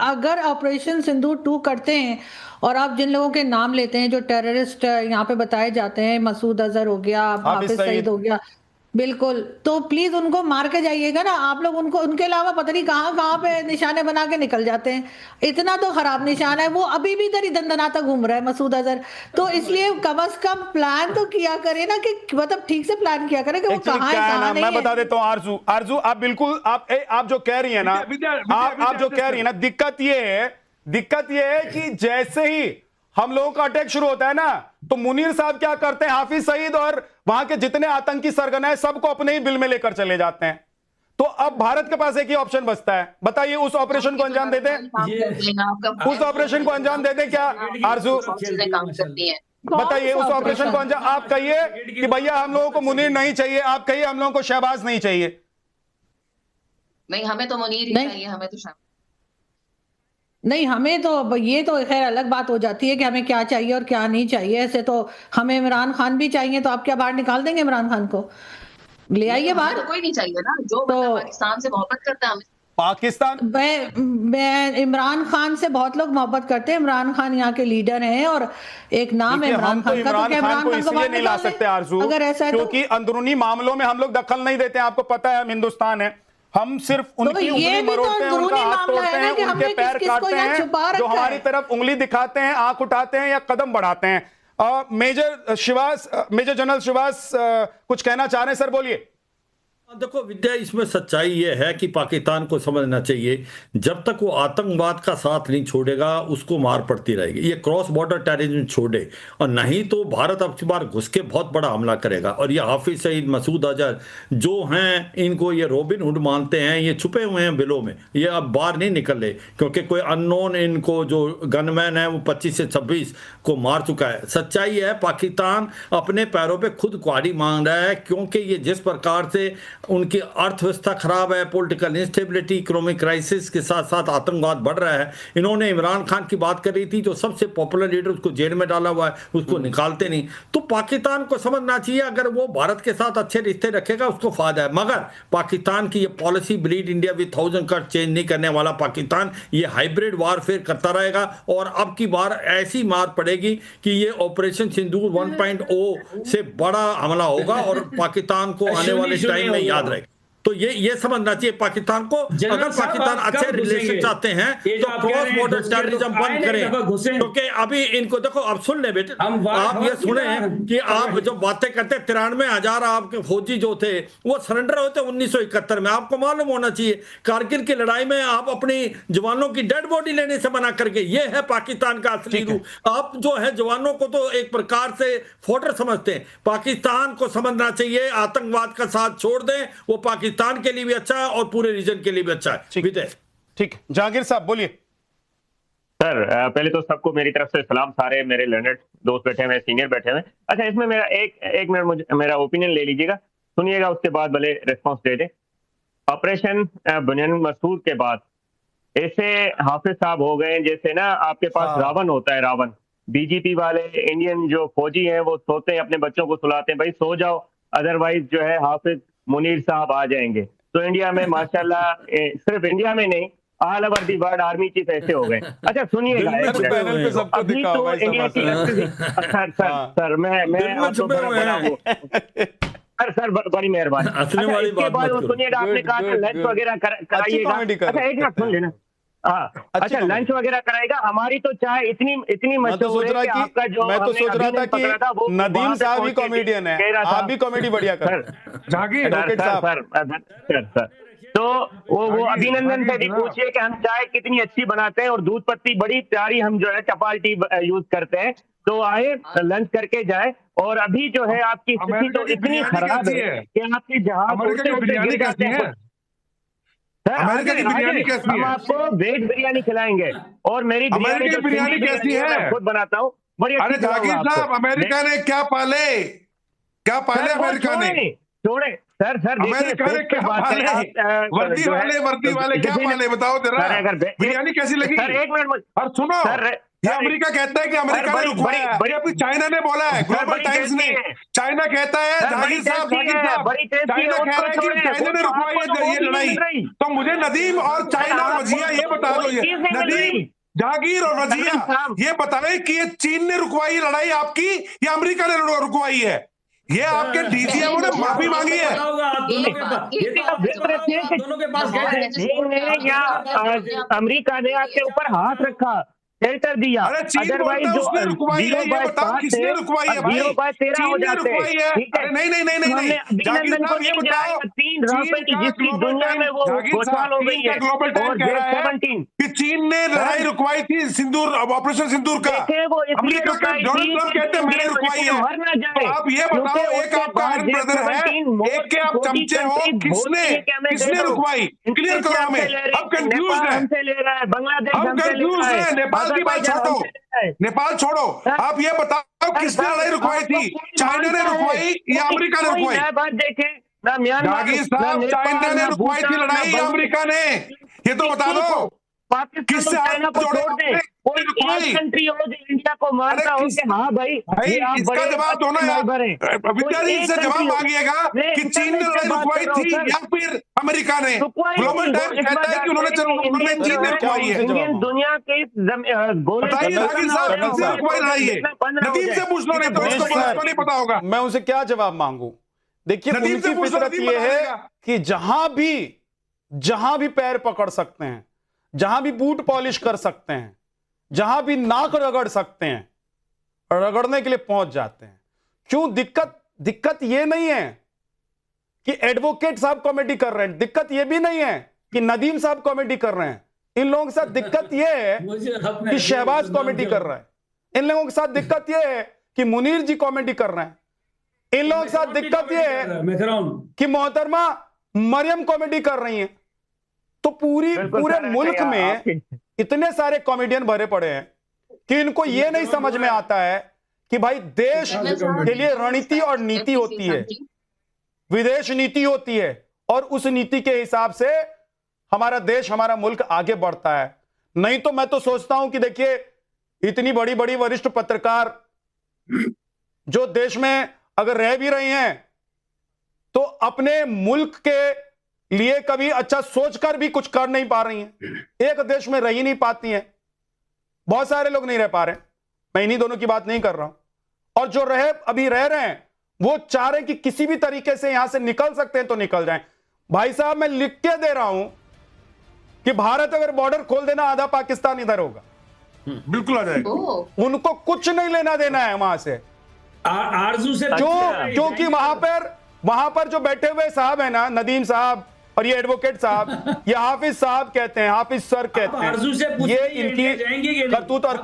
अगर ऑपरेशन सिंदूर 2 करते हैं और आप जिन लोगों के नाम लेते हैं जो टेररिस्ट यहाँ पे बताए जाते हैं, मसूद अजहर हो गया, हाफिज हाफिज सईद सईद हो गया, बिल्कुल, तो प्लीज उनको मार के जाइएगा ना आप लोग। उनको उनके अलावा पता नहीं कहाँ कहाँ पे निशाने बना के निकल जाते हैं। इतना तो खराब निशान है, वो अभी भी इधर ही दंदनाता घूम रहा है मसूद अजहर। तो इसलिए कम से कम प्लान तो किया करे ना, कि मतलब ठीक से प्लान किया करे कि वो एक्चुअली कहाँ है क्या है कहाँ ना, नहीं मैं है। बता देता हूं आरजू, आरजू आप बिल्कुल आप जो कह रही है ना, आप जो कह रही है ना, दिक्कत ये है कि जैसे ही हम लोगों का अटैक शुरू होता है ना, तो मुनीर साहब क्या करते हैं, हाफिज सईद और वहां के जितने आतंकी सरगना है सबको अपने ही बिल में लेकर चले जाते हैं। तो अब भारत के पास एक ही ऑप्शन बचता है, बताइए उस ऑपरेशन को अंजाम दे दें, उस ऑपरेशन को अंजाम दे दें क्या आरजू? बताइए उस ऑपरेशन को अंजाम, आप कहिए कि भैया हम लोगों को मुनीर नहीं चाहिए, आप कहिए हम लोगों को शहबाज नहीं चाहिए। नहीं, हमें तो मुनीर ही चाहिए, हमें तो नहीं, हमें तो ये तो खैर अलग बात हो जाती है कि हमें क्या चाहिए और क्या नहीं चाहिए। ऐसे तो हमें इमरान खान भी चाहिए, तो आप क्या बाहर निकाल देंगे इमरान खान को? ले आइए बाहर। तो कोई नहीं चाहिए ना, जो तो पाकिस्तान से मोहब्बत करता है पाकिस्तान, मैं इमरान खान से बहुत लोग मोहब्बत करते हैं। इमरान खान यहाँ के लीडर हैं और एक नाम है इमरान खान का। तो क्या इमरान खान को इसलिए नहीं ला बाहर सकते आरजू, अगर ऐसा है क्योंकि अंदरूनी मामलों में हम लोग दखल नहीं देते हैं। आपको पता है हम हिंदुस्तान है, हम सिर्फ उनकी उंगली मरोड़ते हैं, उनका हाथ तोड़ते हैं, उनके पैर काटते हैं, जो हमारी तरफ उंगली दिखाते हैं, आंख उठाते हैं या कदम बढ़ाते हैं। मेजर जनरल शिवास कुछ कहना चाह रहे हैं, सर बोलिए। देखो विद्या, इसमें सच्चाई यह है कि पाकिस्तान को समझना चाहिए, जब तक वो आतंकवाद का साथ नहीं छोड़ेगा उसको मार पड़ती रहेगी। ये क्रॉस बॉर्डर टेररिज्म छोड़े, और नहीं तो भारत अब की बार घुस के बहुत बड़ा हमला करेगा। और ये हाफिज सईद, मसूद अजहर जो हैं, इनको ये रॉबिन हुड मानते हैं, ये छुपे हुए हैं बिलों में, ये अब बाहर नहीं निकल रहे, क्योंकि कोई अननोन इनको जो गनमैन है वो 25 से 26 को मार चुका है। सच्चाई है पाकिस्तान अपने पैरों पर खुद कुआरी मांग रहा है, क्योंकि ये जिस प्रकार से उनकी अर्थव्यवस्था खराब है, पॉलिटिकल इंस्टेबिलिटी, इकोनॉमिक क्राइसिस के साथ साथ आतंकवाद बढ़ रहा है। इन्होंने इमरान खान की बात कर रही थी, जो सबसे पॉपुलर लीडर, उसको जेल में डाला हुआ है, उसको निकालते नहीं। तो पाकिस्तान को समझना चाहिए, अगर वो भारत के साथ अच्छे रिश्ते रखेगा उसको फायदा है, मगर पाकिस्तान की ये policy breed India with 1000 cut change नहीं करने वाला पाकिस्तान ये हाइब्रिड वारफेयर करता रहेगा। और अब की बार ऐसी मार पड़ेगी कि ये ऑपरेशन सिंदूर 1.0 से बड़ा हमला होगा और पाकिस्तान को आने वाले टाइम में याद रहे। तो ये समझना चाहिए पाकिस्तान को, अगर पाकिस्तान अच्छे रिलेशन चाहते हैं तो क्रॉस बॉर्डर टेररिज्म बंद करें। क्योंकि अभी इनको देखो, अब सुन ले बेटे, आप ये सुने कि आप जो बातें करते 93,000 आपके फौजी जो थे वो सरेंडर होते 1971 में। आपको मालूम होना चाहिए कारगिल की लड़ाई में आप अपनी जवानों की डेड बॉडी लेने से मना करके, ये है पाकिस्तान का असली रूप। आप जो है जवानों को तो एक प्रकार से फोटर समझते हैं। पाकिस्तान को समझना चाहिए, आतंकवाद का साथ छोड़ दें, वो पाकिस्तान के लिए भी अच्छा है और पूरे रीजन के लिए भी अच्छा है। ठीक, जहांगीर साहब बोलिए। सर पहले तो सबको मेरी तरफ से सलाम, सारे मेरे लर्नड दोस्त बैठे हुए, सीनियर बैठे हुए। अच्छा, इसमें मेरा एक मिनट मेरा ओपिनियन ले लीजिएगा, सुनिएगा, उसके बाद भले रिस्पॉन्स दे दे। ऑपरेशन बुनियान मसूद के बाद ऐसे हाफिज साहब हो गए जैसे ना आपके पास रावण होता है, रावण। बीजेपी वाले इंडियन जो फौजी हैं वो सोते हैं, अपने बच्चों को सुलाते हैं, भाई सो जाओ, अदरवाइज जो है हाफिज मुनीर साहब आ जाएंगे। तो इंडिया में माशाल्लाह, सिर्फ इंडिया में नहीं, all over the world army chief ऐसे हो गए। अच्छा सुनिएगा, अभी तो इंडिया की सर मैं आपको सर बड़ी मेहरबानी। इसके बाद वो सुनिएगा, आपने कहा था लंच वगैरह कराइएगा। अच्छा एक मिनट सुन लेना। अच्छा, लंच वगैरह कराएगा। हमारी तो चाय इतनी मशहूर है कि आपका जो मैं तो सोच रहा था कि नदीम साहब ही कॉमेडियन है, आप भी कॉमेडी बढ़िया कर। सर तो वो अभिनंदन से भी पूछिए कि हम चाय कितनी अच्छी बनाते हैं और दूध पत्ती बड़ी प्यारी हम जो है चपाल टी यूज करते हैं। तो आए लंच करके जाए। और अभी जो है आपकी स्थिति तो इतनी खराब है कि आपके जहाज गिर जाते हैं। अमेरिका की बिरयानी कैसी है? हम आपको वेज बिरयानी खिलाएंगे और मेरी बिरयानी कैसी है? खुद बनाता हूँ, बड़ी अच्छी। अरे जहांगीर साहब, अमेरिका ने क्या पाले अमेरिका ने? छोड़े सर अमेरिका ने क्या पाले? वर्दी वाले क्या पाले, बताओ जरा। बिरयानी कैसी लगी? सर एक मिनट और सुनो, ये अमेरिका कहता है कि अमेरिका ने रुकवाया है, अभी चाइना ने बोला है, ग्लोबल टाइम्स ने। चाइना कहता है, जाकिर साहब चाइना कह रहा है कि चाइना ने रुकवाई है ये लड़ाई। तो मुझे नदीम और चाइना और वजिया ये बता दो, ये नदीम, जहांगीर और वजिया ये बताएं कि ये चीन ने रुकवाई लड़ाई आपकी या अमेरिका ने रुकवाई है? ये आपके डीजीएम ने माफी मांगी है। अमेरिका ने आपके ऊपर हाथ रखा, शेल्टर दिया, अरे चीन बोलता है उसने रुकवाई है, ये बताओ किसने रुकवाई है भाई? 0.13 हो जाते हैं। अरे नहीं, जाकिर साहब ये बताओ, 3 रॉकेट जिसकी दुनिया में वो घोटाला हो गई है, ग्लोबल टाइम कह रहा है कि चीन ने लड़ाई रुकवाई थी सिंदूर, ऑपरेशन सिंदूर का। अमेरिका का डोनाल्ड ट्रंप कहते हैं मैंने रुकवाई है। आप ये बताओ, एक आपका आयरन ब्रदर है, एक के आप चमचे हो, किसने रुकवाई? क्लियर करो हमें, हम कंफ्यूज हैं, हम कंफ्यूज हैं। नेपाल की बात छोड़ो, नेपाल छोड़ो, आप ये बताओ किसने लड़ाई रुकवाई थी? चाइना ने रुकवाई या अमेरिका ने रुकवाई? जाकिर साहब, चाइना ने रुकवाई थी लड़ाई या अमेरिका ने? ये तो बता दो, किससे चाइना को छोड़ दे, कोई एक कंट्री हो जो इंडिया को मानता हो कि हाँ भाई इसका जवाब दो ना यार। विद्या जी से जवाब मांगिएगा कि चीन ने लड़ाई रुकवाई थी या फिर अमेरिका ने? ग्लोबल टाइम्स कहता है कि उन्होंने चीन ने रुकवाई है। दुनिया के बताइए जाकिर साहब, किसने रुकवाई लड़ाई है? नदीम से पूछ लो, नहीं तो उसको नहीं पता होगा। मैं उनसे क्या जवाब मांगू? देखिए, उनकी फितरत ये है कि जहां भी पैर पकड़ सकते हैं, जहां भी बूट पॉलिश कर सकते हैं, जहां भी नाक रगड़ सकते हैं, रगड़ने के लिए पहुंच जाते हैं। क्यों? दिक्कत यह नहीं है कि एडवोकेट साहब कॉमेडी कर रहे हैं, दिक्कत यह भी नहीं है कि नदीम साहब कॉमेडी कर रहे हैं। इन लोगों के साथ दिक्कत यह है कि शहबाज कॉमेडी कर रहा है। इन लोगों के साथ दिक्कत यह है कि मुनीर जी कॉमेडी कर रहे हैं। इन लोगों के साथ दिक्कत यह है कि मोहतरमा मरियम कॉमेडी कर रही हैं। तो पूरे मुल्क में इतने सारे कॉमेडियन भरे पड़े हैं कि इनको यह नहीं समझ में आता है कि भाई देश के लिए रणनीति और नीति होती है, विदेश नीति होती है, और उस नीति के हिसाब से हमारा देश, हमारा मुल्क आगे बढ़ता है। नहीं तो मैं तो सोचता हूं कि देखिए, इतनी बड़ी बड़ी वरिष्ठ पत्रकार जो देश में अगर रह भी रही हैं तो अपने मुल्क के लिए कभी अच्छा सोचकर भी कुछ कर नहीं पा रही हैं, एक देश में रह ही नहीं पाती हैं। बहुत सारे लोग नहीं रह पा रहे, मैं इन्हीं दोनों की बात नहीं कर रहा हूं। और जो अभी रह रहे हैं वो चाह रहे हैं कि किसी भी तरीके से यहां से निकल सकते हैं तो निकल जाएं। भाई साहब, मैं लिख के दे रहा हूं कि भारत अगर बॉर्डर खोल देना, आधा पाकिस्तान इधर होगा, बिल्कुल आ जाएगा। उनको कुछ नहीं लेना देना है वहां से। आरजू से क्योंकि वहां पर जो बैठे हुए साहब है ना, नदीम साहब और ये एडवोकेट साहब, ये हाफिज साहब कहते हैं, हाफिज सर कहते हैं, ये इनकी करतूत और